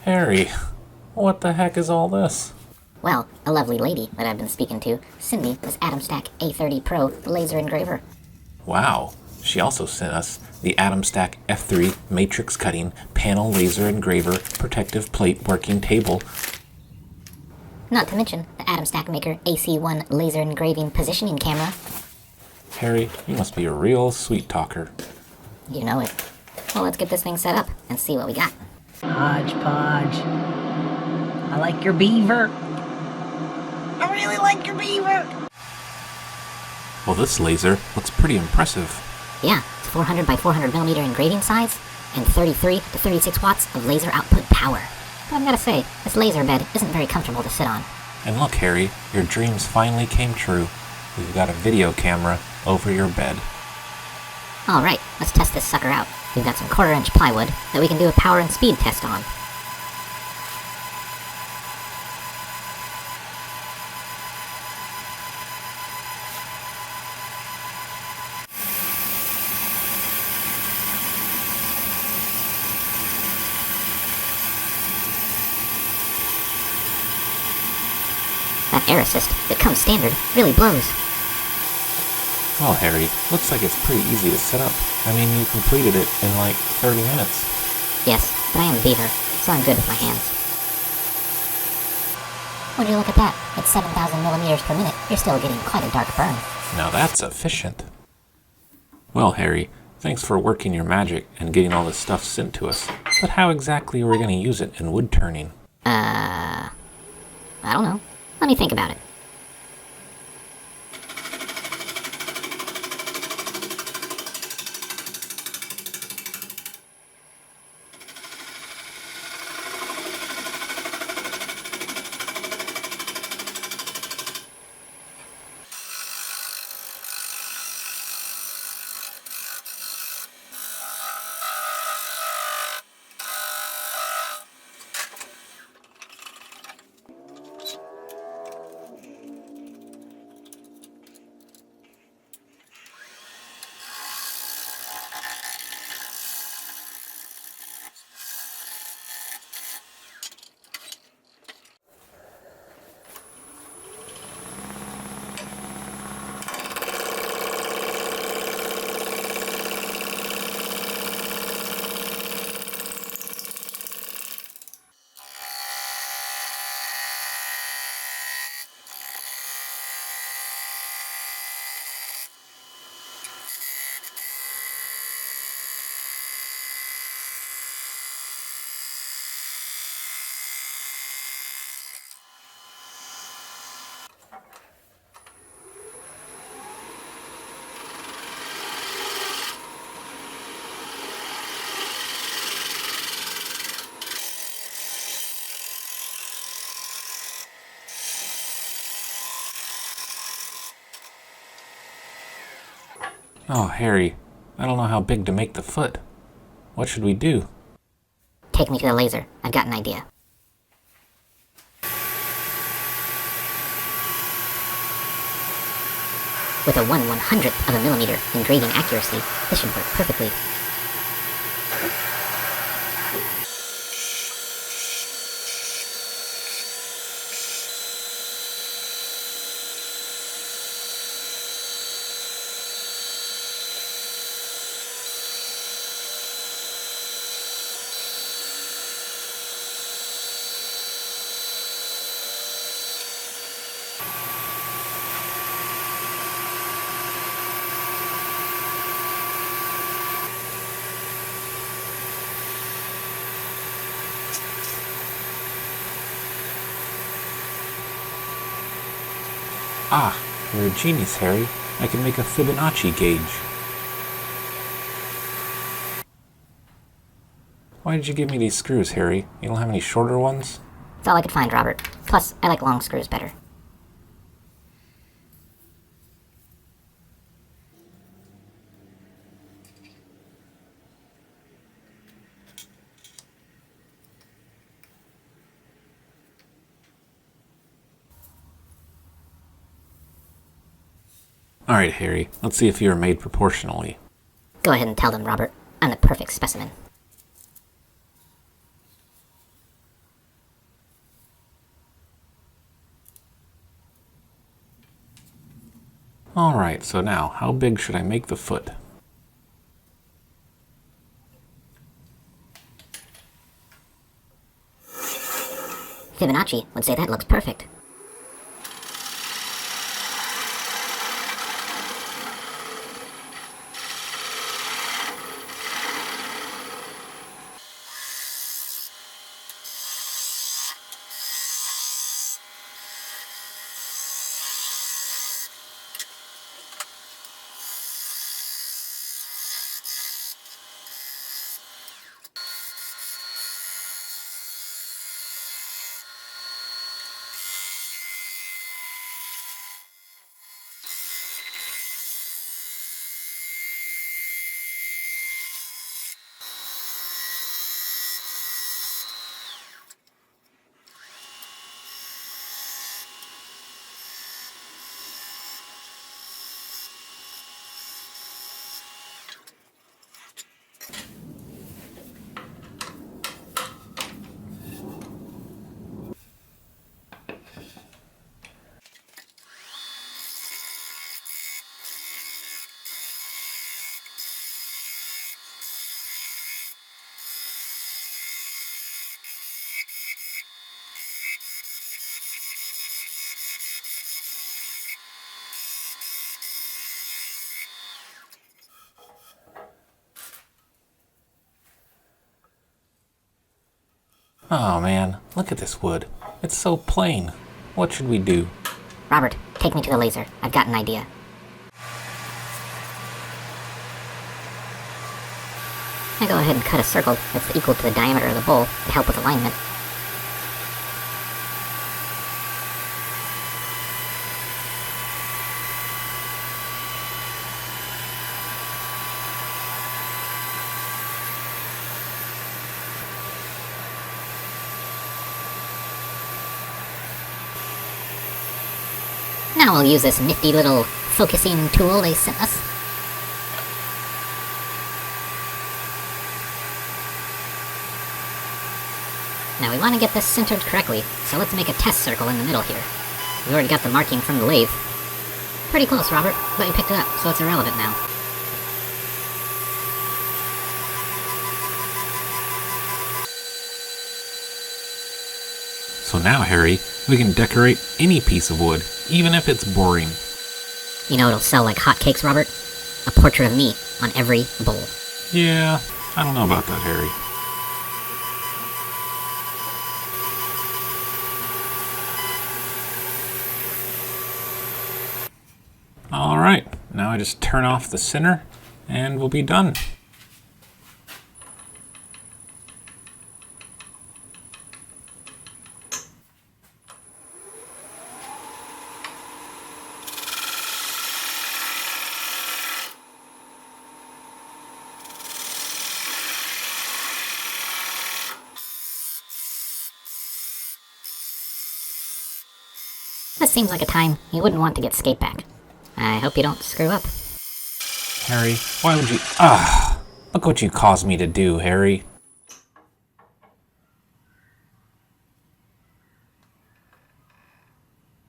Harry, what the heck is all this? Well, a lovely lady that I've been speaking to sent me this Atomstack A30 Pro laser engraver. Wow, she also sent us the Atomstack F3 matrix cutting panel laser engraver protective plate working table. Not to mention the Atomstack Maker AC1 laser engraving positioning camera. Harry, you must be a real sweet talker. You know it. Well, let's get this thing set up and see what we got. HodgePodge. I like your beaver. I really like your beaver. Well, this laser looks pretty impressive. Yeah, it's 400 by 400 millimeter engraving size and 33 to 36 watts of laser output power. But I've got to say, this laser bed isn't very comfortable to sit on. And look, Harry, your dreams finally came true. We've got a video camera over your bed. Alright, let's test this sucker out. We've got some 1/4 inch plywood that we can do a power and speed test on. That air assist that comes standard really blows. Well, Harry, looks like it's pretty easy to set up. I mean, you completed it in like 30 minutes. Yes, but I am a beaver, so I'm good with my hands. Would you look at that? At 7,000 millimeters per minute, you're still getting quite a dark burn. Now that's efficient. Well, Harry, thanks for working your magic and getting all this stuff sent to us. But how exactly are we going to use it in wood turning? I don't know. Let me think about it. Oh, Harry, I don't know how big to make the foot. What should we do? Take me to the laser. I've got an idea. With a 1/100th of a millimeter engraving accuracy, this should work perfectly. Ah, you're a genius, Harry. I can make a Fibonacci gauge. Why did you give me these screws, Harry? You don't have any shorter ones? That's all I could find, Robert. Plus, I like long screws better. Alright, Harry, let's see if you are made proportionally. Go ahead and tell them, Robert. I'm the perfect specimen. Alright, so now, how big should I make the foot? Fibonacci would say that looks perfect. Oh man, look at this wood. It's so plain. What should we do? Robert, take me to the laser. I've got an idea. I go ahead and cut a circle that's equal to the diameter of the bowl to help with alignment. Now we'll use this nifty little focusing tool they sent us. Now we want to get this centered correctly, so let's make a test circle in the middle here. We already got the marking from the lathe. Pretty close, Robert, but you picked it up, so it's irrelevant now. So now, Harry, we can decorate any piece of wood, even if it's boring. You know it'll sell like hotcakes, Robert? A portrait of me on every bowl. Yeah, I don't know about that, Harry. Alright, now I just turn off the center, and we'll be done. This seems like a time you wouldn't want to get skate back. I hope you don't screw up. Harry, why would you... look what you caused me to do, Harry.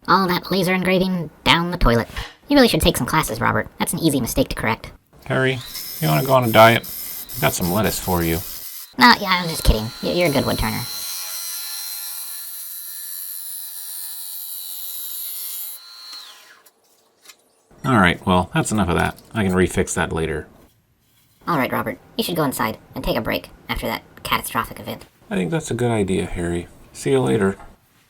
All that laser engraving down the toilet. You really should take some classes, Robert. That's an easy mistake to correct. Harry, you want to go on a diet? I've got some lettuce for you. Nah, yeah, I was just kidding. You're a good wood turner. Alright, well, that's enough of that. I can refix that later. Alright, Robert. You should go inside and take a break after that catastrophic event. I think that's a good idea, Harry. See you later.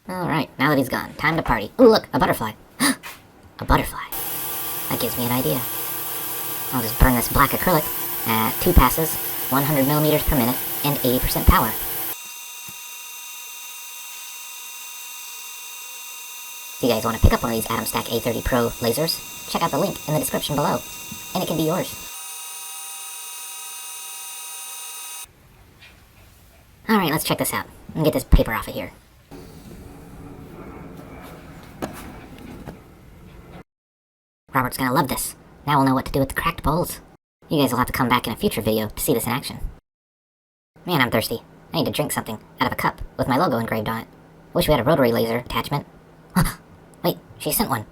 Alright, now that he's gone, time to party. Ooh, look, a butterfly. A butterfly. That gives me an idea. I'll just burn this black acrylic at 2 passes, 100 millimeters per minute, and 80% power. If you guys want to pick up one of these Atomstack A30 Pro lasers, check out the link in the description below, and it can be yours. Alright, let's check this out, and get this paper off of here. Robert's gonna love this. Now we'll know what to do with the cracked bowls. You guys will have to come back in a future video to see this in action. Man, I'm thirsty. I need to drink something out of a cup with my logo engraved on it. Wish we had a rotary laser attachment. Wait, she sent one.